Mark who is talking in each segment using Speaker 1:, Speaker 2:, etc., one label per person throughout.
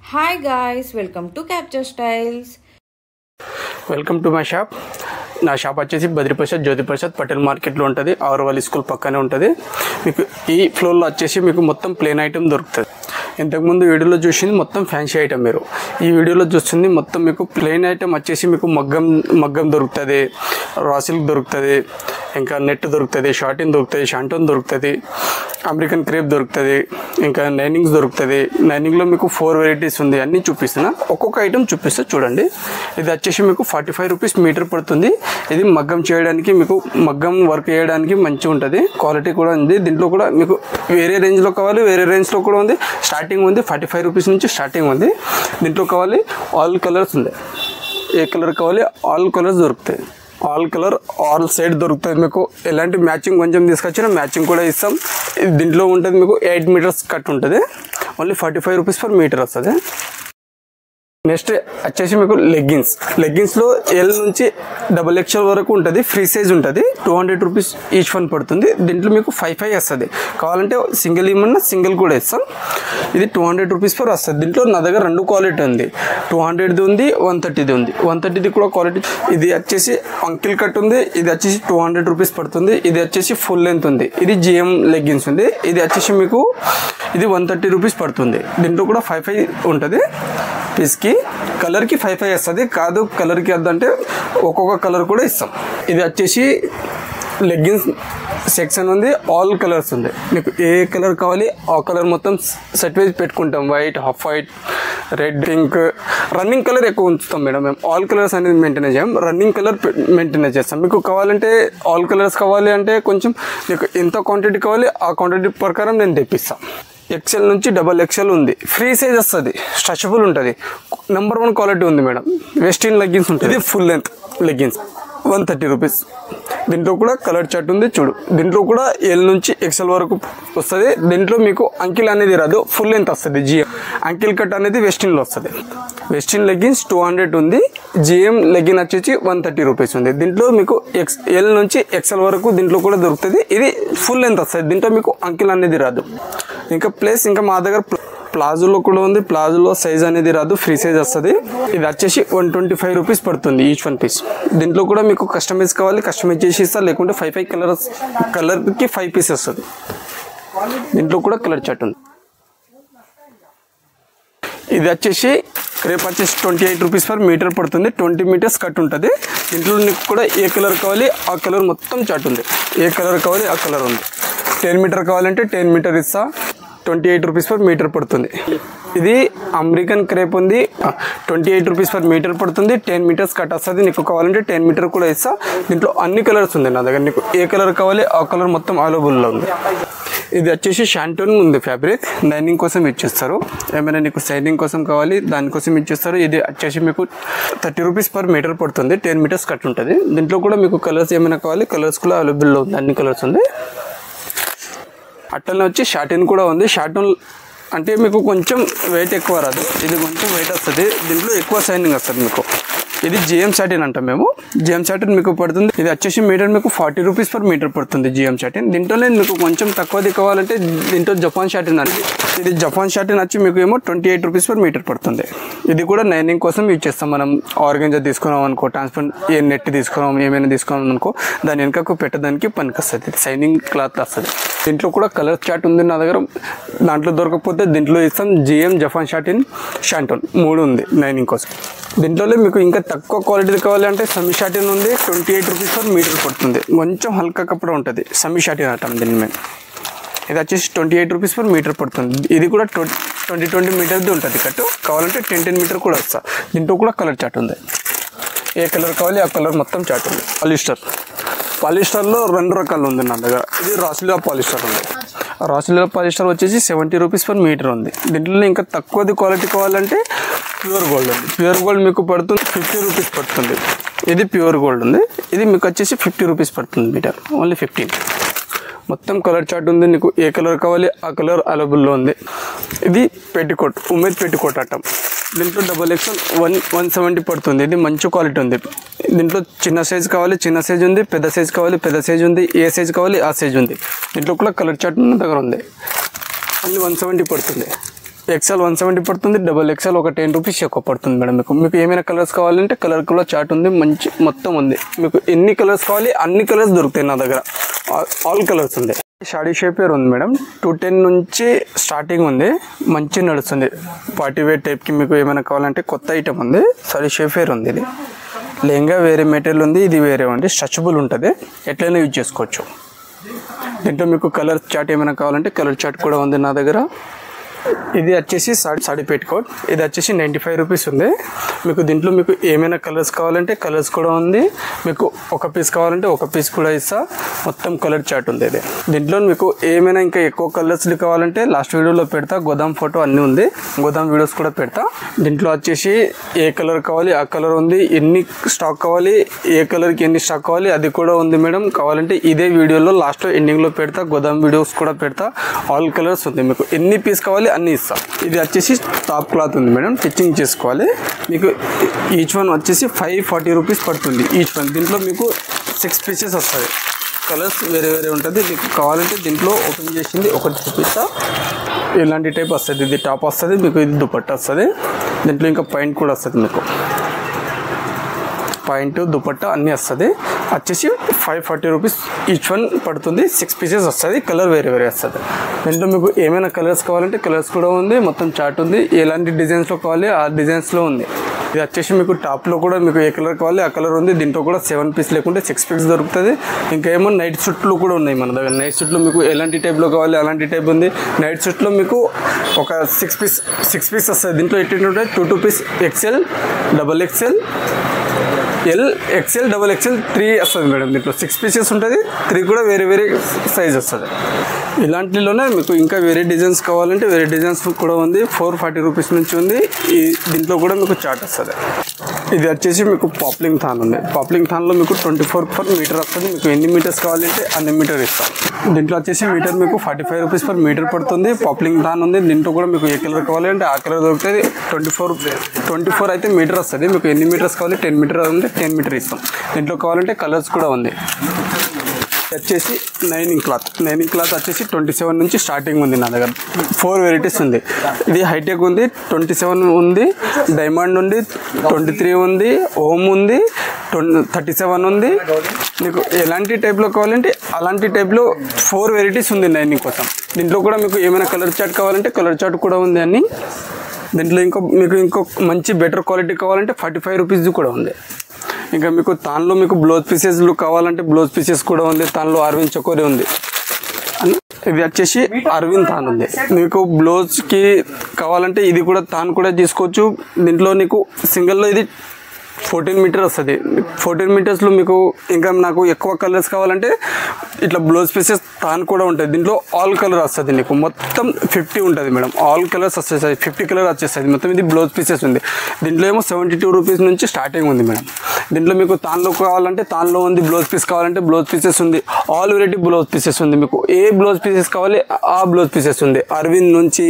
Speaker 1: Hi guys, welcome to Capture Styles.
Speaker 2: Welcome to my shop. నా shop వచ్చేసి బద్రిప్రసాద్ జ్యోతిప్రసాద్ పటేల్ మార్కెట్లో ఉంటుంది. ఆరువల్లి స్కూల్ పక్కనే ఉంటుంది. మీకు ఈ ఫ్లోర్లో వచ్చేసి మీకు మొత్తం ప్లేన్ ఐటమ్ దొరుకుతుంది. ఇంతకుముందు వీడియోలో చూసింది మొత్తం ఫ్యాన్సీ ఐటమ్. మీరు ఈ వీడియోలో చూస్తుంది మొత్తం మీకు ప్లేన్ ఐటమ్ వచ్చేసి మీకు మగ్గం దొరుకుతుంది, రా సిల్క్ దొరుకుతుంది, ఇంకా నెట్ దొరుకుతుంది, షార్టిన్ దొరుకుతుంది, షాంటోన్ దొరుకుతుంది, అమెరికన్ క్రేప్ దొరుకుతుంది, ఇంకా నైనింగ్స్ దొరుకుతుంది. నైనింగ్లో మీకు 4 వెరైటీస్ ఉంది. అన్నీ చూపిస్తున్నా, ఒక్కొక్క ఐటమ్ చూపిస్తే చూడండి. ఇది వచ్చేసి మీకు 45 రూపీస్ మీటర్ పడుతుంది. ఇది మగ్గం చేయడానికి, మీకు మగ్గం వర్క్ చేయడానికి మంచిగా ఉంటుంది. క్వాలిటీ కూడా ఉంది. దీంట్లో కూడా మీకు వేరే రేంజ్లో కావాలి, వేరే రేంజ్లో కూడా ఉంది. స్టార్టింగ్ ఉంది 45 రూపీస్ నుంచి స్టార్టింగ్ ఉంది. దీంట్లో కావాలి ఆల్ కలర్స్ ఉంది. ఏ కలర్ కావాలి ఆల్ కలర్స్ దొరుకుతాయి. ఆల్ కలర్ ఆల్ సైడ్ దొరుకుతుంది. మీకు ఎలాంటి మ్యాచింగ్ కొంచెం తీసుకొచ్చినా మ్యాచింగ్ కూడా ఇస్తాం. దీంట్లో ఉంటుంది మీకు 8 మీటర్స్ కట్ ఉంటుంది. ఓన్లీ 45 రూపీస్ పర్ మీటర్ వస్తుంది. నెక్స్ట్ వచ్చేసి మీకు లెగ్గిన్స్లో ఎల్ నుంచి XXL వరకు ఉంటుంది. ఫ్రీ సైజ్ ఉంటుంది. 200 రూపీస్ ఈచ్ వన్ పడుతుంది. దీంట్లో మీకు 5 వస్తుంది. కావాలంటే సింగిల్ ఇమ్మన్నా సింగిల్ కూడా ఇస్తాం. ఇది 200 రూపీస్ పర్ వస్తుంది. దీంట్లో నా దగ్గర 2 క్వాలిటీ ఉంది. 200ది ఉంది, 130ది ఉంది. 130ది కూడా క్వాలిటీ. ఇది వచ్చేసి అంకిల్ కట్ ఉంది. ఇది వచ్చేసి 200 రూపీస్ పడుతుంది. ఇది వచ్చేసి ఫుల్ లెంత్ ఉంది. ఇది GM లెగ్గిన్స్ ఉంది. ఇది వచ్చేసి మీకు ఇది 130 రూపీస్ పడుతుంది. దీంట్లో కూడా 5 ఉంటుంది. పీస్కి కలర్కి 5 వస్తుంది. కాదు కలర్కి వద్దంటే ఒక్కొక్క కలర్ కూడా ఇస్తాం. ఇది వచ్చేసి లెగ్గిన్స్ సెక్షన్ ఉంది. ఆల్ కలర్స్ ఉంది. మీకు ఏ కలర్ కావాలి ఆ కలర్ మొత్తం సెట్ వైజ్ పెట్టుకుంటాం. White, half white, red, pink. Running colour ఎక్కువ ఉంచుతాం మేడం. మేము ఆల్ కలర్స్ అనేది మెయింటైన్ చేయం. రన్నింగ్ కలర్ మెయింటైన్ చేస్తాం. మీకు కావాలంటే ఆల్ కలర్స్ కావాలి అంటే కొంచెం మీకు ఎంత క్వాంటిటీ కావాలి ఆ క్వాంటిటీ ప్రకారం నేను తెప్పిస్తాను. XL నుంచి XXL ఉంది. ఫ్రీ సైజ్ వస్తుంది. స్ట్రెచబుల్ ఉంటుంది. నెంబర్ 1 క్వాలిటీ ఉంది మేడం. వెస్టిన్ లెగ్గిన్స్ ఉంటుంది. ఇది ఫుల్ లెంత్ లెగ్గిన్స్ 130 రూపీస్. దీంట్లో కూడా కలర్ చార్ట్ ఉంది చూడు. దీంట్లో కూడా L నుంచి XL వరకు వస్తుంది. దీంట్లో మీకు అంకిల్ అనేది రాదు, ఫుల్ లెంత్ వస్తుంది. GM అంకిల్ కట్ అనేది వెస్టిన్లో వస్తుంది. వెస్టిన్ లెగ్గిన్స్ 200 ఉంది. GM లెగ్గిన్ వచ్చేసి 130 రూపీస్ ఉంది. దీంట్లో మీకు L నుంచి XL వరకు దీంట్లో కూడా దొరుకుతుంది. ఇది ఫుల్ లెంత్ వస్తుంది. దీంట్లో మీకు అంకిల్ అనేది రాదు. ఇంకా మా దగ్గర ప్లాజోలో కూడా ఉంది. ప్లాజోలో సైజ్ అనేది రాదు, ఫ్రీ సైజ్ వస్తుంది. ఇది వచ్చేసి 125 రూపీస్ పడుతుంది ఈచ్ వన్ పీస్. దీంట్లో కూడా మీకు కస్టమైజ్ కావాలి కస్టమైజ్ చేసి ఇస్తా, లేకుంటే 5 కలర్కి 5 పీస్ వస్తుంది. దీంట్లో కూడా కలర్ చార్ట్ ఉంది. ఇది వచ్చేసి రేపు వచ్చేసి 28 రూపీస్ పర్ మీటర్ పడుతుంది. 20 మీటర్స్ కట్ ఉంటుంది. దీంట్లో నీకు కూడా ఏ కలర్ కావాలి ఆ కలర్ మొత్తం చార్ట్ ఉంది. ఏ కలర్ కావాలి ఆ కలర్ ఉంది. 10 మీటర్ కావాలంటే 10 మీటర్ ఇస్తా. 28 రూపీస్ పర్ మీటర్ పడుతుంది. ఇది అమెరికన్ క్రేప్ ఉంది. 28 రూపీస్ పర్ మీటర్ పడుతుంది. 10 మీటర్స్ కట్ వస్తుంది. నీకు కావాలంటే 10 మీటర్ కూడా ఇస్తా. దీంట్లో అన్ని కలర్స్ ఉంది నా దగ్గర. నీకు ఏ కలర్ కావాలి ఆ కలర్ మొత్తం అవైలబుల్లో ఉంది. ఇది వచ్చేసి షాంటోన్ ఉంది. ఫ్యాబ్రిక్ నైనింగ్ కోసం ఇచ్చేస్తారు. ఏమైనా నీకు సైనింగ్ కోసం కావాలి దానికోసం ఇచ్చేస్తారు. ఇది వచ్చేసి మీకు 30 రూపీస్ పర్ మీటర్ పడుతుంది. 10 మీటర్స్ కట్ ఉంటుంది. దీంట్లో కూడా మీకు కలర్స్ ఏమైనా కావాలి కలర్స్ కూడా అవైలబుల్లో ఉంది. అన్ని కలర్స్ ఉంది. అట్టనే వచ్చి షార్టిన్ కూడా ఉంది. షార్టిన్ అంటే మీకు కొంచెం వెయిట్ ఎక్కువ రాదు. ఇది కొంచెం వెయిట్ వస్తుంది. దీంట్లో ఎక్కువ షైనింగ్ వస్తుంది మీకు. ఇది GM షార్టిన్ అంటాం మేము. GM షార్టిన్ మీకు పడుతుంది. ఇది వచ్చేసి మీటర్ మీకు 40 రూపీస్ పర్ మీటర్ పడుతుంది. GM షార్టిన్. దీంట్లోనే మీకు కొంచెం తక్కువది కావాలంటే దీంట్లో జపాన్ షార్టిన్ అండి. ఇది జపాన్ షార్టిన్ వచ్చి మీకు ఏమో 28 రూపీస్ పర్ మీటర్ పడుతుంది. ఇది కూడా నైనింగ్ కోసం యూజ్ చేస్తాం. మనం ఆర్గంజా తీసుకున్నాం అనుకో, ట్రాన్స్పరెంట్ ఏ నెట్ తీసుకున్నాం ఏమైనా తీసుకున్నాం అనుకో దాని వెనకకు పెట్టడానికి పనికి వస్తుంది. సైనింగ్ క్లాత్ వస్తుంది. దీంట్లో కూడా కలర్ చార్ట్ ఉంది నా దగ్గర. దాంట్లో దొరకకపోతే దీంట్లో ఇస్తాం. GM, జపాన్ షార్టిన్, షాంటోన్ 3 ఉంది నైనింగ్ కోసం. దీంట్లో మీకు ఇంకా తక్కువ క్వాలిటీ కావాలంటే సమీ షార్టిన్ ఉంది. 28 రూపీస్ పర్ మీటర్ పడుతుంది. కొంచెం హల్కా కపడ ఉంటుంది. సమీ షార్టిన్ అంటాం దీన్ని మేము. ఇది వచ్చేసి 28 రూపీస్ పర్ మీటర్ పడుతుంది. ఇది కూడా 20 మీటర్ది ఉంటుంది కట్టు. కావాలంటే 10 మీటర్ కూడా వస్తా. దీంట్లో కూడా కలర్ చార్ట్ ఉంది. ఏ కలర్ కావాలి ఆ కలర్ మొత్తం చార్ట్ ఉంది. పాలిస్టర్లో 2 రకాలు ఉంది నా దగ్గర. ఇది రాసిలా పాలిస్టర్ ఉంది. రాసిలా పాలిస్టర్ వచ్చేసి 70 రూపీస్ పర్ మీటర్ ఉంది. దీంట్లో ఇంకా తక్కువది క్వాలిటీ కావాలంటే ప్యూర్ గోల్డ్ ఉంది. ప్యూర్ గోల్డ్ మీకు పడుతుంది 50 రూపీస్ పడుతుంది. ఇది ప్యూర్ గోల్డ్ ఉంది. ఇది మీకు వచ్చేసి 50 రూపీస్ పడుతుంది మీటర్. ఓన్లీ 15. మొత్తం కలర్ చార్ట్ ఉంది. నీకు ఏ కలర్ కావాలి ఆ కలర్ అవైలబుల్లో ఉంది. ఇది పెట్టికోట్, ఉమేద్ పెట్టికోట్ అంటాం. దీంట్లో XXL 170 పడుతుంది. ఇది మంచి క్వాలిటీ ఉంది. దీంట్లో చిన్న సైజ్ కావాలి చిన్న సైజ్ ఉంది, పెద్ద సైజ్ కావాలి పెద్ద సైజ్ ఉంది, ఏ సైజ్ కావాలి ఆ సైజ్ ఉంది. దీంట్లో కూడా కలర్ చార్ట్ మన దగ్గర ఉంది. ఓన్లీ 170 పడుతుంది. XL 170 పడుతుంది, XXL ఒక 10 రూపీస్ ఎక్కువ పడుతుంది మేడం. మీకు ఏమైనా కలర్స్ కావాలంటే కలర్ కూడా చార్ట్ ఉంది, మంచి మొత్తం ఉంది. మీకు ఎన్ని కలర్స్ కావాలి అన్ని కలర్స్ దొరుకుతాయి నా దగ్గర, ఆల్ కలర్స్ ఉంది. షాడీ షేపర్ ఉంది మేడం, 210 నుంచి స్టార్టింగ్ ఉంది, మంచి నడుస్తుంది. పార్టీ వేర్ టైప్కి మీకు ఏమైనా కావాలంటే కొత్త ఐటమ్ ఉంది. షాడీ షేపర్ ఉంది, ఇది లెహంగా వేరే మెటీరియల్ ఉంది, ఇది వేరే ఉంది, స్ట్రెచబుల్ ఉంటుంది, ఎట్లయినా యూజ్ చేసుకోవచ్చు. దీంట్లో మీకు కలర్ చార్ట్ ఏమైనా కావాలంటే కలర్ చార్ట్ కూడా ఉంది నా దగ్గర. ఇది వచ్చేసి సాడీ పెట్టుకోట్, ఇది వచ్చేసి 95 రూపీస్ ఉంది. మీకు దీంట్లో మీకు ఏమైనా కలర్స్ కావాలంటే కలర్స్ కూడా ఉంది, మీకు ఒక పీస్ కావాలంటే ఒక పీస్ కూడా ఇస్తా, మొత్తం కలర్ చార్ట్ ఉంది. ఇది దీంట్లో మీకు ఏమైనా ఇంకా ఎక్కువ కలర్స్లు కావాలంటే లాస్ట్ వీడియోలో పెడతా, గోదాం ఫోటో అన్నీ ఉంది, గోదాం వీడియోస్ కూడా పెడతా. దీంట్లో వచ్చేసి ఏ కలర్ కావాలి ఆ కలర్ ఉంది, ఎన్ని స్టాక్ కావాలి ఏ కలర్కి ఎన్ని స్టాక్ కావాలి అది కూడా ఉంది మేడం. కావాలంటే ఇదే వీడియోలో లాస్ట్లో ఎండింగ్లో పెడతా, గోదాం వీడియోస్ కూడా పెడతా. ఆల్ కలర్స్ ఉంది, మీకు ఎన్ని పీస్ కావాలి అన్ని ఇస్తాం. ఇది వచ్చేసి టాప్ క్లాత్ ఉంది మేడం, స్టిచ్చింగ్ చేసుకోవాలి. మీకు ఈచ్ వన్ వచ్చేసి 540 రూపీస్ పడుతుంది ఈచ్ వన్. దీంట్లో మీకు 6 పీసెస్ వస్తుంది, కలర్స్ వేరే వేరే ఉంటుంది. మీకు కావాలంటే దీంట్లో ఓపెన్ చేసింది ఒకటి చూపిస్తా, ఇలాంటి టైప్ వస్తుంది. ఇది టాప్ వస్తుంది, మీకు ఇది దుపట్టా వస్తుంది. దీంట్లో ఇంకా పాయింట్ కూడా వస్తుంది, మీకు పాయింట్ దుపట్టా అన్నీ వస్తుంది. వచ్చేసి 540 రూపీస్ ఈచ్ వన్ పడుతుంది, 6 పీసెస్ వస్తుంది, కలర్ వేరే వేరే వస్తుంది. దీంట్లో మీకు ఏమైనా కలర్స్ కావాలంటే కలర్స్ కూడా ఉంది, మొత్తం చార్ట్ ఉంది, ఎలాంటి డిజైన్స్లో కావాలి ఆ డిజైన్స్లో ఉంది. ఇది వచ్చేసి మీకు టాప్లో కూడా మీకు ఏ కలర్ కావాలి ఆ కలర్ ఉంది. దీంట్లో కూడా 7 పీస్ లేకుంటే 6 పీస్ దొరుకుతుంది. ఇంకా ఏమో నైట్ సూట్లు కూడా ఉన్నాయి మన దగ్గర. నైట్ సూట్లు మీకు ఎలాంటి టైప్లో కావాలి అలాంటి టైప్ ఉంది. నైట్ సూట్లో మీకు ఒక 6 పీస్ వస్తుంది. దీంట్లో ఎట్టి ఉంటాయి 2 piece, XL, XXL, L, XL, XXL 3 వస్తుంది మేడం. దీంట్లో 6 పీసెస్ ఉంటుంది, 3 కూడా వేరే వేరే సైజ్ వస్తుంది. ఇలాంటిలోనే మీకు ఇంకా వేరే డిజైన్స్ కావాలంటే వేరే డిజైన్స్ కూడా ఉంది. 440 రూపీస్ నుంచి ఉంది. దీంట్లో కూడా మీకు చార్ట్ వస్తుంది. ఇది వచ్చేసి మీకు పాప్లింగ్ థాన్ ఉంది. పాప్లింగ్ థాన్లో మీకు 24 పర్ మీటర్ వస్తుంది. మీకు ఎన్ని మీటర్స్ కావాలంటే అన్ని మీటర్ ఇస్తాం. దీంట్లో వచ్చేసి మీటర్ మీకు 45 రూపీస్ పర్ మీటర్ పడుతుంది. పాప్లింగ్ థాన్ ఉంది. దీంట్లో కూడా మీకు ఏ కలర్ కావాలంటే ఆ కలర్ దొరుకుతుంది. 24 అయితే మీటర్ వస్తుంది. మీకు ఎన్ని మీటర్స్ కావాలి 10 మీటర్ అంటే 10 మీటర్ ఇస్తాం. దీంట్లో కావాలంటే కలర్స్ కూడా ఉంది. వచ్చేసి నైనింగ్ క్లాత్ వచ్చేసి 27 నుంచి స్టార్టింగ్ ఉంది నా దగ్గర. 4 వెరైటీస్ ఉంది. ఇది హైటెక్ ఉంది, 27 ఉంది, డైమండ్ ఉంది, 23 ఉంది, ఓమ్ ఉంది, 37 ఉంది. మీకు ఎలాంటి టైప్లో కావాలంటే అలాంటి టైప్లో 4 వెరైటీస్ ఉంది నైనింగ్ కోసం. దీంట్లో కూడా మీకు ఏమైనా కలర్ చార్ట్ కావాలంటే కలర్ చార్ట్ కూడా ఉంది అన్ని. దీంట్లో ఇంకో మంచి బెటర్ క్వాలిటీ కావాలంటే 45 రూపీస్ కూడా ఉంది. ఇంకా మీకు తాన్లో మీకు బ్లౌజ్ పీసెస్లు కావాలంటే బ్లౌజ్ పీసెస్ కూడా ఉంది. తాన్లో అరవింద్ చకోరీ ఉంది. ఇది వచ్చేసి అరవింద్ తాన్ ఉంది. మీకు బ్లౌజ్కి కావాలంటే ఇది కూడా తాన్ కూడా తీసుకోవచ్చు. దీంట్లో నీకు సింగిల్లో ఇది 14 మీటర్ వస్తుంది. 14 మీటర్స్లో మీకు ఇంకా నాకు ఎక్కువ కలర్స్ కావాలంటే ఇట్లా బ్లౌజ్ పీసెస్ తాన్ కూడా ఉంటుంది. దీంట్లో ఆల్ కలర్ వస్తుంది. నీకు మొత్తం 50 ఉంటుంది మేడం. ఆల్ కలర్స్ వచ్చేస్తాయి, 50 కలర్ వచ్చేస్తుంది మొత్తం. ఇది బ్లౌజ్ పీసెస్ ఉంది. దీంట్లో ఏమో 72 రూపీస్ నుంచి స్టార్టింగ్ ఉంది మేడం. దీంట్లో మీకు తాన్లో కావాలంటే తాన్లో ఉంది, బ్లౌజ్ పీస్ కావాలంటే బ్లౌజ్ పీసెస్ ఉంది, ఆల్ వెరైటీ బ్లౌజ్ పీసెస్ ఉంది. మీకు ఏ బ్లౌజ్ పీసెస్ కావాలి ఆ బ్లౌజ్ పీసెస్ ఉంది. అరవింద్ నుంచి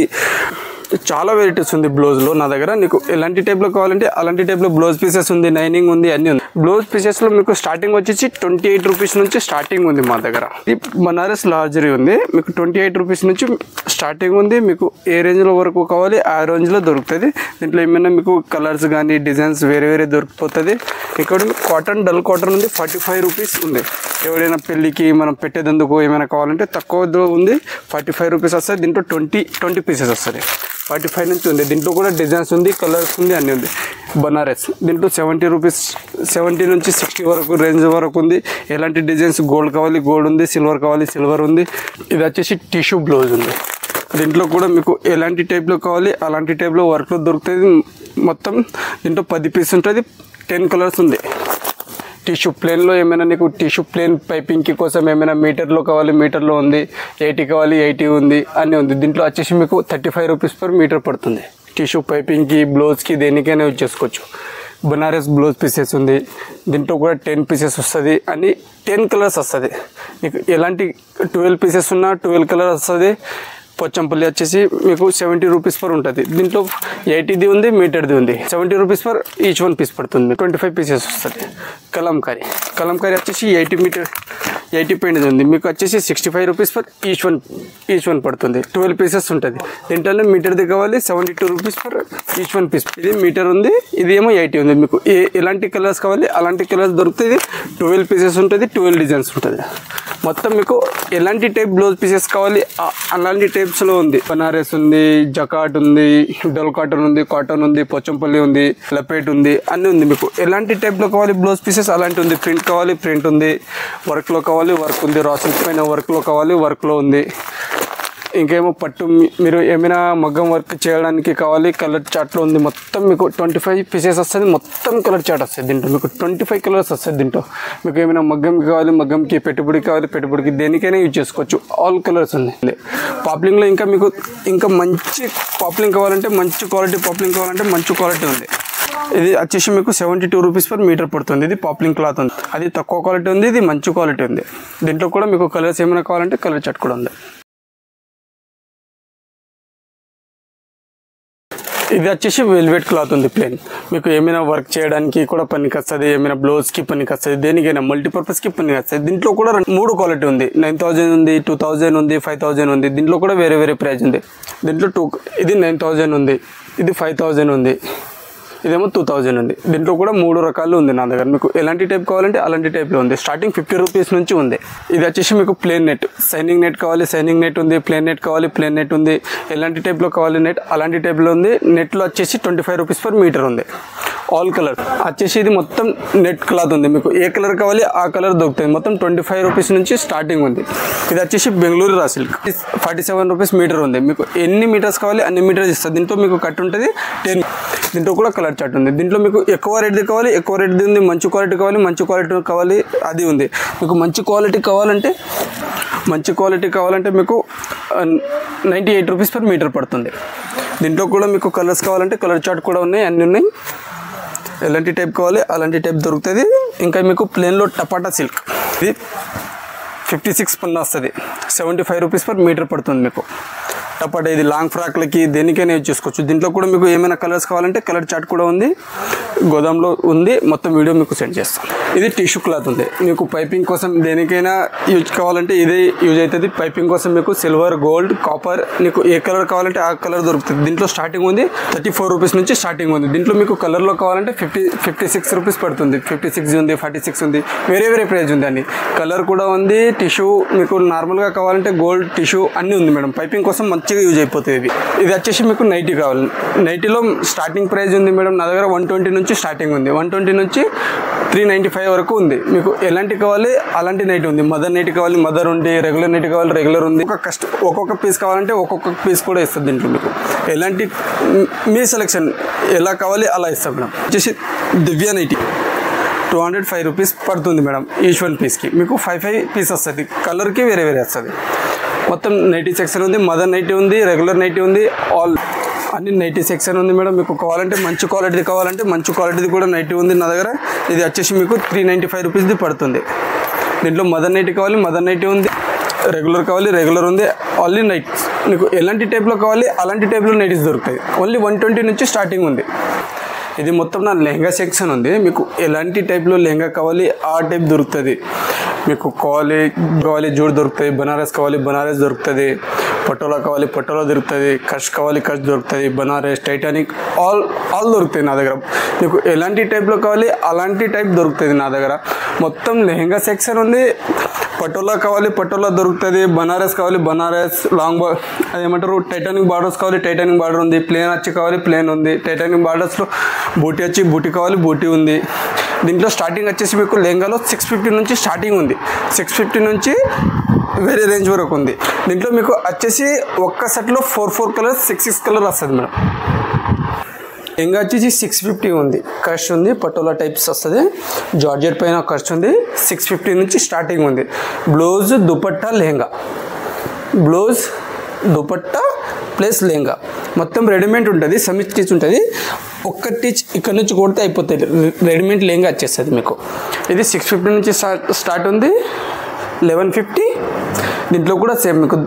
Speaker 2: చాలా వెరైటీస్ ఉంది బ్లౌజ్లో నా దగ్గర. నీకు ఎలాంటి టైప్లో కావాలంటే అలాంటి టైప్లో బ్లౌజ్ పీసెస్ ఉంది, నైనింగ్ ఉంది, అన్నీ ఉంది. బ్లౌజ్ పీసెస్లో మీకు స్టార్టింగ్ వచ్చేసి 28 రూపీస్ నుంచి స్టార్టింగ్ ఉంది మా దగ్గర. ఇది బనారస్ లార్జరీ ఉంది. మీకు 28 రూపీస్ నుంచి స్టార్టింగ్ ఉంది. మీకు ఏ రేంజ్లో వరకు కావాలి ఆ రేంజ్లో దొరుకుతుంది. దీంట్లో ఏమైనా మీకు కలర్స్ కానీ డిజైన్స్ వేరే వేరే దొరికిపోతుంది. ఇక్కడ కాటన్, డల్ కాటన్ ఉంది, 45 రూపీస్ ఉంది. ఎవరైనా పెళ్ళికి మనం పెట్టేందుకు ఏమైనా కావాలంటే తక్కువ ఉంది, 45 రూపీస్ వస్తుంది. దీంట్లో 20 పీసెస్ వస్తుంది, 45 నుంచి ఉంది. దీంట్లో కూడా డిజైన్స్ ఉంది, కలర్స్ ఉంది, అన్నీ ఉంది. బనారస్ దీంట్లో 70 రూపీస్, 70 నుంచి 60 వరకు రేంజ్ వరకు ఉంది. ఎలాంటి డిజైన్స్ గోల్డ్ కావాలి గోల్డ్ ఉంది, సిల్వర్ కావాలి సిల్వర్ ఉంది. ఇది వచ్చేసి టిష్యూ బ్లౌజ్ ఉంది. దీంట్లో కూడా మీకు ఎలాంటి టైప్లో కావాలి అలాంటి టైప్లో వర్క్లో దొరుకుతుంది. మొత్తం దీంట్లో 10 పీస్ ఉంటుంది, 10 కలర్స్ ఉంది. టిష్యూ ప్లేన్లో ఏమైనా నీకు టిష్యూ ప్లేన్ పైపింగ్కి కోసం ఏమైనా మీటర్లో కావాలి మీటర్లో ఉంది, 80 కావాలి 80 ఉంది, అన్నీ ఉంది. దీంట్లో వచ్చేసి మీకు 35 రూపీస్ పర్ మీటర్ పడుతుంది. టిష్యూ పైపింగ్కి, బ్లౌజ్కి, దేనికైనా యూజ్ చేసుకోవచ్చు. బనారస్ బ్లౌజ్ పీసెస్ ఉంది. దీంట్లో కూడా 10 పీసెస్ వస్తుంది, అని 10 కలర్స్ వస్తుంది. మీకు ఎలాంటి 12 పీసెస్ ఉన్నా 12 కలర్ వస్తుంది. పోచంపల్లి వచ్చేసి మీకు 70 రూపీస్ పర్ ఉంటుంది. దీంట్లో 80ది ఉంది, మీటర్ది ఉంది. 70 రూపీస్ పర్ ఈచ్ 1 పీస్ పడుతుంది. 25 పీసెస్ వస్తుంది. కలంకారీ వచ్చేసి 80 పెయింట్ ఉంది మీకు వచ్చేసి 65 రూపీస్ ఫర్ ఈచ్ వన్ పడుతుంది. 12 పీసెస్ ఉంటుంది. దీంట్లోనే మీటర్ది కావాలి 72 rupees for each one piece. ఇది మీటర్ ఉంది, ఇది ఏమో 80 ఉంది. మీకు ఎలాంటి కలర్స్ కావాలి అలాంటి కలర్స్ దొరుకుతుంది. 12 పీసెస్ ఉంటుంది, 12 డిజైన్స్ ఉంటుంది. మొత్తం మీకు ఎలాంటి టైప్ బ్లౌజ్ పీసెస్ కావాలి అలాంటి టైప్స్లో ఉంది. బనారస్ ఉంది, జకాట్ ఉంది, డల్ కాటన్ ఉంది, కాటన్ ఉంది, పోచంపల్లి ఉంది, లపేట్ ఉంది, అన్నీ ఉంది. మీకు ఎలాంటి టైప్లో కావాలి బ్లౌజ్ పీసెస్ అలాంటి ఉంది. ప్రింట్ కావాలి ప్రింట్ ఉంది, వర్క్లో కావాలి వర్క్ ఉంది, రాసిల్క్ పైన వర్క్లో కావాలి వర్క్లో ఉంది. ఇంకేమో పట్టు మీరు ఏమైనా మగ్గం వర్క్ చేయడానికి కావాలి కలర్ చార్ట్లో ఉంది. మొత్తం మీకు 25 పీసెస్ వస్తుంది. మొత్తం కలర్ చార్ట్ వస్తుంది. దీంట్లో మీకు 25 కలర్స్ వస్తుంది. దీంట్లో మీకు ఏమైనా మగ్గంకి కావాలి మగ్గంకి, పెట్టుబడికి కావాలి పెట్టుబడికి, దేనికైనా యూజ్ చేసుకోవచ్చు. ఆల్ కలర్స్ ఉంది. పాప్లింగ్లో ఇంకా మీకు ఇంకా మంచి పాప్లింగ్ కావాలంటే మంచి క్వాలిటీ పాప్లింగ్ కావాలంటే మంచి క్వాలిటీ ఉంది. ఇది వచ్చేసి మీకు 72 రూపీస్ పర్ మీటర్ పడుతుంది. ఇది పాప్లింగ్ క్లాత్ ఉంది. అది తక్కువ క్వాలిటీ ఉంది, ఇది మంచి క్వాలిటీ ఉంది. దీంట్లో కూడా మీకు కలర్స్ ఏమైనా కావాలంటే కలర్ చార్ట్ కూడా ఉంది. ఇది వచ్చేసి వెల్వెట్ క్లాత్ ఉంది ప్లేన్. మీకు ఏమైనా వర్క్ చేయడానికి కూడా పనికి వస్తుంది, ఏమైనా బ్లౌజ్కి పనికి వస్తుంది, దేనికైనా మల్టీపర్పస్కి పనికి వస్తుంది. దీంట్లో కూడా 3 క్వాలిటీ ఉంది. 9000 ఉంది, 2000 ఉంది, 5000 ఉంది. దీంట్లో కూడా వేరే వేరే ప్రైస్ ఉంది. దీంట్లో ఇది 9000 ఉంది, ఇది 5000 ఉంది, ఇదేమో 2000 ఉంది. దీంట్లో కూడా 3 రకాలు ఉంది నా దగ్గర. మీకు ఎలాంటి టైప్ కావాలంటే అలాంటి టైప్లో ఉంది. స్టార్టింగ్ 50 రూపీస్ నుంచి ఉంది. ఇది వచ్చేసి మీకు ప్లేన్ నెట్, సైనింగ్ నెట్ కావాలి సైనింగ్ నెట్ ఉంది, ప్లేన్ నెట్ కావాలి ప్లేన్ నెట్ ఉంది. ఎలాంటి టైప్లో కావాలి నెట్ అలాంటి టైప్లో ఉంది. నెట్లో వచ్చేసి 25 రూపీస్ పర్ మీటర్ ఉంది. ఆల్ కలర్ వచ్చేసి ఇది మొత్తం నెట్ క్లాత్ ఉంది. మీకు ఏ కలర్ కావాలి ఆ కలర్ దొరుకుతుంది. మొత్తం 25 రూపీస్ నుంచి స్టార్టింగ్ ఉంది. ఇది వచ్చేసి Bengaluru raw silk 47 rupees metre ఉంది. మీకు ఎన్ని మీటర్స్ కావాలి అన్ని మీటర్స్ ఇస్తుంది. దీంట్లో మీకు కట్ ఉంటుంది 10. దీంట్లో కూడా కలర్ చార్ట్ ఉంది. దీంట్లో మీకు ఎక్కువ రేట్ది కావాలి ఎక్కువ రేట్ది ఉంది, మంచి క్వాలిటీ కావాలి మంచి క్వాలిటీ కావాలి అది ఉంది. మీకు మంచి క్వాలిటీ కావాలంటే మీకు 98 రూపీస్ పర్ మీటర్ పడుతుంది. దీంట్లో కూడా మీకు కలర్స్ కావాలంటే కలర్ చార్ట్ కూడా ఉన్నాయి, అన్నీ ఉన్నాయి. ఎలాంటి టైప్ కావాలి అలాంటి టైప్ దొరుకుతుంది. ఇంకా మీకు ప్లేన్లో టపాటా సిల్క్ ఇది 56 పన్ను వస్తుంది. 75 రూపీస్ పర్ మీటర్ పడుతుంది మీకు. టపాటా ఇది లాంగ్ ఫ్రాక్లకి దేనికైనా యూజ్ చేసుకోవచ్చు. దీంట్లో కూడా మీకు ఏమైనా కలర్స్ కావాలంటే కలర్ చార్ట్ కూడా ఉంది, గోదాంలో ఉంది. మొత్తం వీడియో మీకు సెండ్ చేస్తాను. ఇది టిష్యూ క్లాత్ ఉంది. మీకు పైపింగ్ కోసం దేనికైనా యూజ్ కావాలంటే ఇదే యూజ్ అవుతుంది. పైపింగ్ కోసం మీకు సిల్వర్ గోల్డ్ కాపర్ మీకు ఏ కలర్ కావాలంటే ఆ కలర్ దొరుకుతుంది. దీంట్లో స్టార్టింగ్ ఉంది 34 రూపీస్ నుంచి స్టార్టింగ్ ఉంది. దీంట్లో మీకు కలర్లో కావాలంటే 56 రూపీస్ పడుతుంది. 56 ఉంది 46 ఉంది, వేరే వేరే ప్రైస్ ఉంది. అన్ని కలర్ కూడా ఉంది. టిష్యూ మీకు నార్మల్గా కావాలంటే గోల్డ్ టిష్యూ అన్నీ ఉంది మేడం. పైపింగ్ కోసం మంచిగా యూజ్ అయిపోతుంది. ఇది వచ్చేసి మీకు నైటీ కావాలి. నైటీలో స్టార్టింగ్ ప్రైస్ ఉంది మేడం నా దగ్గర 120 నుంచి స్టార్టింగ్ ఉంది. 120 నుంచి 395 వరకు ఉంది. మీకు ఎలాంటి కావాలి అలాంటి నైట్ ఉంది. మదర్ నైట్ కావాలి మదర్ ఉంది, రెగ్యులర్ నైట్ కావాలి రెగ్యులర్ ఉంది. ఒక్కొక్క పీస్ కావాలంటే ఒక్కొక్క పీస్ కూడా ఇస్తుంది. దీంట్లో మీకు ఎలాంటి మీ సెలెక్షన్ ఎలా కావాలి అలా ఇస్తాం మేడం. వచ్చేసి దివ్య నైటీ 205 రూపీస్ పడుతుంది మేడం. ఈచ్ వన్ పీస్కి మీకు 5 పీస్ వస్తుంది. కలర్కి వేరే వేరే వస్తుంది. మొత్తం నైటీ సెక్షన్ ఉంది, మదర్ నైటీ ఉంది, రెగ్యులర్ నైటీ ఉంది, ఆల్ అన్ని నైటీ సెక్షన్ ఉంది మేడం. మీకు కావాలంటే మంచి క్వాలిటీది కావాలంటే మంచి క్వాలిటీది కూడా నైటీ ఉంది నా దగ్గర. ఇది వచ్చేసి మీకు 395 రూపీస్ది పడుతుంది. దీంట్లో మదర్ నైటీ కావాలి మదర్ నైటీ ఉంది, రెగ్యులర్ కావాలి రెగ్యులర్ ఉంది. ఓన్లీ నైట్స్ మీకు ఎలాంటి టైప్లో కావాలి అలాంటి టైప్లో నైటీస్ దొరుకుతాయి. ఓన్లీ 120 నుంచి స్టార్టింగ్ ఉంది. ఇది మొత్తం నా లెహంగా సెక్షన్ ఉంది. మీకు ఎలాంటి టైప్లో లెహంగా కావాలి ఆ టైప్ దొరుకుతుంది. మీకు కావాలి జూడ్ దొరుకుతుంది, బనారస్ కావాలి బనారస్ దొరుకుతుంది, పటోలా కావాలి పటోలా దొరుకుతుంది, కష్ కావాలి కష్ దొరుకుతుంది, బనారస్ టైటానిక్ ఆల్ దొరుకుతాయి నా దగ్గర. మీకు ఎలాంటి టైప్లో కావాలి అలాంటి టైప్ దొరుకుతుంది నా దగ్గర. మొత్తం లెహంగా సెక్షన్ ఉంది. పటోలా కావాలి పటోలా దొరుకుతుంది, బనారస్ కావాలి బనారస్, లాంగ్ అదేమంటారు టైటానిక్ బార్డర్స్ కావాలి టైటానిక్ బార్డర్ ఉంది, ప్లేన్ వచ్చి కావాలి ప్లేన్ ఉంది, టైటానిక్ బార్డర్స్లో బూటీ వచ్చి బూటీ కావాలి బూటీ ఉంది. దీంట్లో స్టార్టింగ్ వచ్చేసి మీకు లెహంగాలో 650 నుంచి స్టార్టింగ్ ఉంది. 650 నుంచి వేరే రేంజ్ వరకు ఉంది. దీంట్లో మీకు వచ్చేసి ఒక్క సెట్లో 4 కలర్స్ 6 కలర్ వస్తుంది మేడం. లెహంగా వచ్చేసి 650 ఉంది. కష్ ఉంది పటోలా టైప్స్ వస్తుంది. జార్జెట్ పైన కష్ ఉంది. 650 నుంచి స్టార్టింగ్ ఉంది. Blouse dupatta lehenga, blouse dupatta plus lehenga మొత్తం రెడీమేడ్ ఉంటుంది. సెమీ స్టిచ్ ఉంటుంది. ఒక్క టిచ్ ఇక్కడ నుంచి కొడితే అయిపోతుంది. రెడీమేడ్ లెహంగా వచ్చేస్తుంది మీకు. ఇది 650 నుంచి స్టార్ట్ ఉంది. 1150. దీంట్లో కూడా సేమ్ మీకు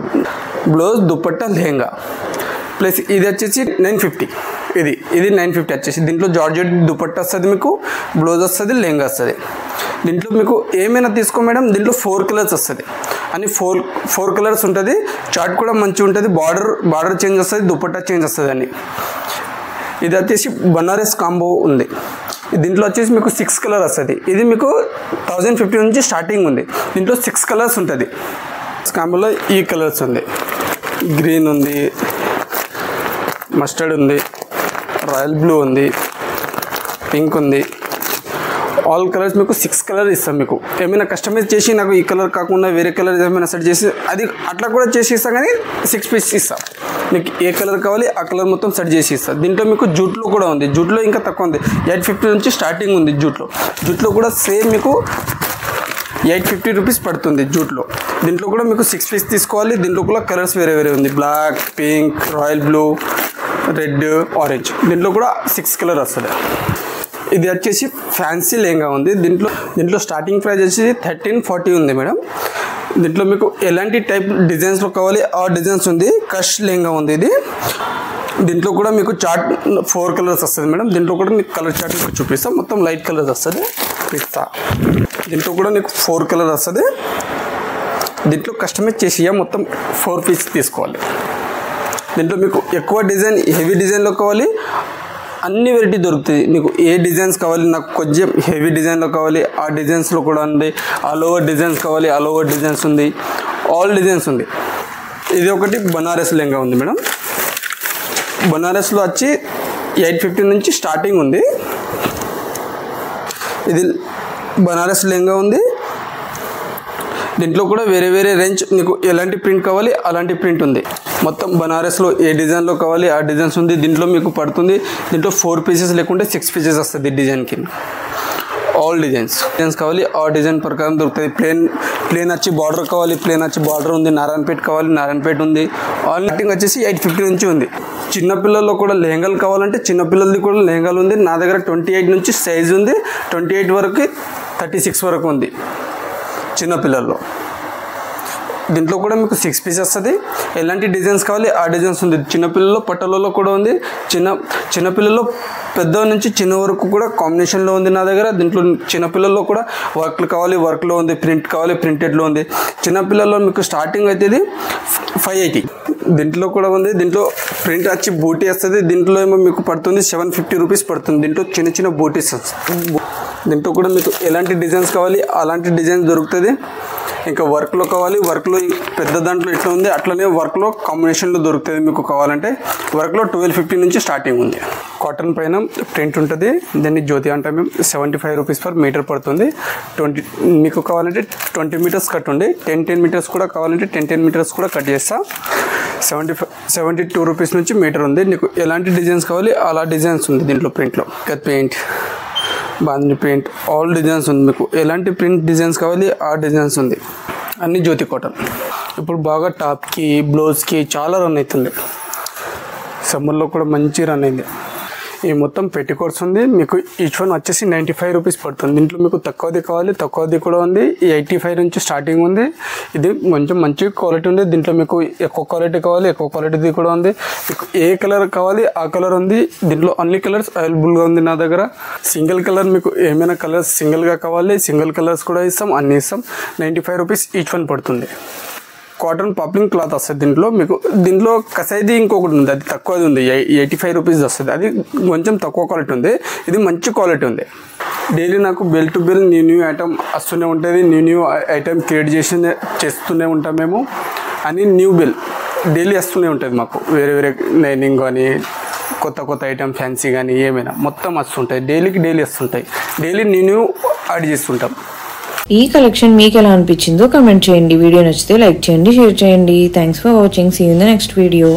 Speaker 2: బ్లౌజ్ దుపట్టా లెహంగా ప్లస్ ఇది వచ్చేసి 950. ఇది 950 వచ్చేసి. దీంట్లో జార్జెట్ దుపట్టా వస్తుంది మీకు, బ్లౌజ్ వస్తుంది లెహంగా వస్తుంది. దీంట్లో మీకు ఏమైనా తీసుకో మేడం, దీంట్లో 4 కలర్స్ వస్తుంది. అని 4 కలర్స్ ఉంటుంది. చార్ట్ కూడా మంచిగా ఉంటుంది. బార్డర్ చేంజ్ వస్తుంది, దుపట్టా చేంజ్ వస్తుంది అని. ఇది వచ్చేసి బనారస్ కాంబో ఉంది. దీంట్లో వచ్చేసి మీకు 6 కలర్ వస్తుంది. ఇది మీకు 1050 నుంచి స్టార్టింగ్ ఉంది. దీంట్లో 6 కలర్స్ ఉంటుంది. కాంబోలో ఈ కలర్స్ ఉంది, గ్రీన్ ఉంది, మస్టర్డ్ ఉంది, రాయల్ బ్లూ ఉంది, పింక్ ఉంది. ఆల్ కలర్స్ మీకు 6 కలర్ ఇస్తాం. మీకు ఏమైనా కస్టమైజ్ చేసి నాకు ఈ కలర్ కాకుండా వేరే కలర్ ఏమైనా సెట్ చేసి అది అట్లా కూడా చేసి ఇస్తాం, కానీ 6 పీస్ ఇస్తాం. మీకు ఏ కలర్ కావాలి ఆ కలర్ మొత్తం సెట్ చేసి ఇస్తాం. దీంట్లో మీకు జూట్లో కూడా ఉంది. జూట్లో ఇంకా తక్కువ ఉంది, 850 నుంచి స్టార్టింగ్ ఉంది. జూట్లో కూడా సేమ్ మీకు 850 రూపీస్ పడుతుంది జూట్లో. దీంట్లో కూడా మీకు 6 పీస్ తీసుకోవాలి. దీంట్లో కూడా కలర్స్ వేరే ఉంది, black, pink, royal blue, red, orange. దీంట్లో కూడా 6 కలర్ వస్తుంది. ఇది వచ్చేసి ఫ్యాన్సీ లెహంగా ఉంది. దీంట్లో స్టార్టింగ్ ప్రైస్ వచ్చేసి 1340 ఉంది మేడం. దీంట్లో మీకు ఎలాంటి టైప్ డిజైన్స్లో కావాలి ఆ డిజైన్స్ ఉంది. కష్ లెహంగా ఉంది ఇది. దీంట్లో కూడా మీకు చార్ట్ 4 కలర్స్ వస్తుంది మేడం. దీంట్లో కూడా మీకు కలర్ చార్ట్ మీకు చూపిస్తాం. మొత్తం లైట్ కలర్స్ వస్తుంది. పిస్తా దీంట్లో కూడా మీకు 4 కలర్ వస్తుంది. దీంట్లో కస్టమైజ్ చేసి మొత్తం 4 పీస్ తీసుకోవాలి. దీంట్లో మీకు ఎక్కువ డిజైన్, హెవీ డిజైన్లో కావాలి, అన్ని వెరైటీ దొరుకుతుంది. మీకు ఏ డిజైన్స్ కావాలి, నాకు కొంచెం హెవీ డిజైన్లో కావాలి ఆ డిజైన్స్లో కూడా ఉంది. ఆల్ ఓవర్ డిజైన్స్ కావాలి, ఆల్ ఓవర్ డిజైన్స్ ఉంది, ఆల్ డిజైన్స్ ఉంది. ఇది ఒకటి బనారస్ లెహంగా ఉంది మేడం. బనారస్లో వచ్చి 850 నుంచి స్టార్టింగ్ ఉంది. ఇది బనారస్ లెహంగా ఉంది. దీంట్లో కూడా వేరే రేంజ్, మీకు ఎలాంటి ప్రింట్ కావాలి అలాంటి ప్రింట్ ఉంది. మొత్తం బనారస్లో ఏ డిజైన్లో కావాలి ఆ డిజైన్స్ ఉంది. దీంట్లో మీకు పడుతుంది. దీంట్లో 4 పీసెస్ లేకుంటే 6 పీసెస్ వస్తుంది డిజైన్కి. ఆల్ డిజైన్స్ కావాలి ఆ డిజైన్ ప్రకారం దొరుకుతుంది. ప్లేన్ వచ్చి బార్డర్ కావాలి, ప్లేన్ వచ్చి బార్డర్ ఉంది. నారాయణపేట కావాలి, నారాయణపేట ఉంది. ఆల్ నెట్టింగ్ వచ్చేసి 850 నుంచి ఉంది. చిన్నపిల్లల్లో కూడా లెహంగాలు కావాలంటే చిన్నపిల్లలది కూడా లెహంగాలు ఉంది. నా దగ్గర 28 నుంచి సైజ్ ఉంది. 28 వరకు 36 వరకు ఉంది చిన్నపిల్లల్లో. దీంట్లో కూడా మీకు 6 పీస్ వస్తుంది. ఎలాంటి డిజైన్స్ కావాలి ఆ డిజైన్స్ ఉంది. చిన్నపిల్లల్లో పట్టలలో కూడా ఉంది. చిన్నపిల్లల్లో పెద్ద నుంచి చిన్న వరకు కూడా కాంబినేషన్లో ఉంది నా దగ్గర. దీంట్లో చిన్నపిల్లల్లో కూడా వర్క్లు కావాలి, వర్క్లో ఉంది. ప్రింట్ కావాలి, ప్రింటెడ్లో ఉంది. చిన్నపిల్లల్లో మీకు స్టార్టింగ్ అయితే ఇది 580. దీంట్లో కూడా ఉంది. దీంట్లో ప్రింట్ వచ్చి బూటీ వస్తుంది. దీంట్లో ఏమో మీకు పడుతుంది 750 రూపీస్ పడుతుంది. దీంట్లో చిన్న బూటీస్ వస్తుంది. దీంట్లో కూడా మీకు ఎలాంటి డిజైన్స్ కావాలి అలాంటి డిజైన్స్ దొరుకుతుంది. ఇంకా వర్క్లో కావాలి, వర్క్లో పెద్ద దాంట్లో ఎట్లా ఉంది అట్లనే వర్క్లో కాంబినేషన్లో దొరుకుతుంది. మీకు కావాలంటే వర్క్లో 1250 నుంచి స్టార్టింగ్ ఉంది. కాటన్ పైన ప్రింట్ ఉంటుంది. దాన్ని జ్యోతి అంటే మేము 75 రూపీస్ పర్ మీటర్ పడుతుంది. మీకు కావాలంటే 20 మీటర్స్ కట్ ఉంది. 10 మీటర్స్ కూడా కావాలంటే 10 మీటర్స్ కూడా కట్ చేస్తా. 72 రూపీస్ నుంచి మీటర్ ఉంది. నీకు ఎలాంటి డిజైన్స్ కావాలి అలా డిజైన్స్ ఉంది. దీంట్లో ప్రింట్లో cut paint, bandhani print, all designs ఉంది. మీకు ఎలాంటి ప్రింట్ డిజైన్స్ కావాలి ఆ డిజైన్స్ ఉంది. అన్ని జ్యోతి కాటన్. ఇప్పుడు బాగా టాప్కి, బ్లౌజ్కి చాలా రన్ అవుతుంది. సమ్మర్లో కూడా మంచి రన్ అయింది. ఈ మొత్తం పెట్టికోట్స్ ఉంది. మీకు ఈచ్ వన్ వచ్చేసి 95 రూపీస్ పడుతుంది. దీంట్లో మీకు తక్కువది కావాలి తక్కువది కూడా ఉంది. 85 నుంచి స్టార్టింగ్ ఉంది. ఇది కొంచెం మంచి క్వాలిటీ ఉంది. దీంట్లో మీకు ఎక్కువ క్వాలిటీ కావాలి ఎక్కువ క్వాలిటీది కూడా ఉంది. మీకు ఏ కలర్ కావాలి ఆ కలర్ ఉంది. దీంట్లో అన్ని కలర్స్ అవైలబుల్గా ఉంది నా దగ్గర. సింగిల్ కలర్ మీకు ఏమైనా కలర్స్ సింగిల్గా కావాలి సింగిల్ కలర్స్ కూడా ఇస్తాం, అన్నీ ఇస్తాం. 95 రూపీస్ ఈచ్ వన్ పడుతుంది. కాటన్ పాప్లింగ్ క్లాత్ వస్తుంది. దీంట్లో కసైది ఇంకొకటి ఉంది, అది తక్కువది ఉంది. 85 రూపీస్ వస్తుంది. అది కొంచెం తక్కువ క్వాలిటీ ఉంది. ఇది మంచి క్వాలిటీ ఉంది. డైలీ నాకు bell to bell new item వస్తూనే ఉంటుంది. న్యూ ఐటమ్ క్రియేట్ చేస్తూనే ఉంటాం మేము. అని న్యూ బెల్ డైలీ వస్తూనే ఉంటుంది మాకు. వేరే లైనింగ్ కానీ కొత్త ఐటమ్ ఫ్యాన్సీ కానీ ఏమైనా మొత్తం వస్తుంటాయి. డైలీ వస్తుంటాయి. డైలీ న్యూ యాడ్ చేస్తుంటాం.
Speaker 1: ఈ కలెక్షన్ మీకు ఎలా అనిపించిందో కమెంట్ చేయండి. వీడియో నచ్చితే లైక్ చేయండి, షేర్ చేయండి. Thanks for watching. See you in the next video.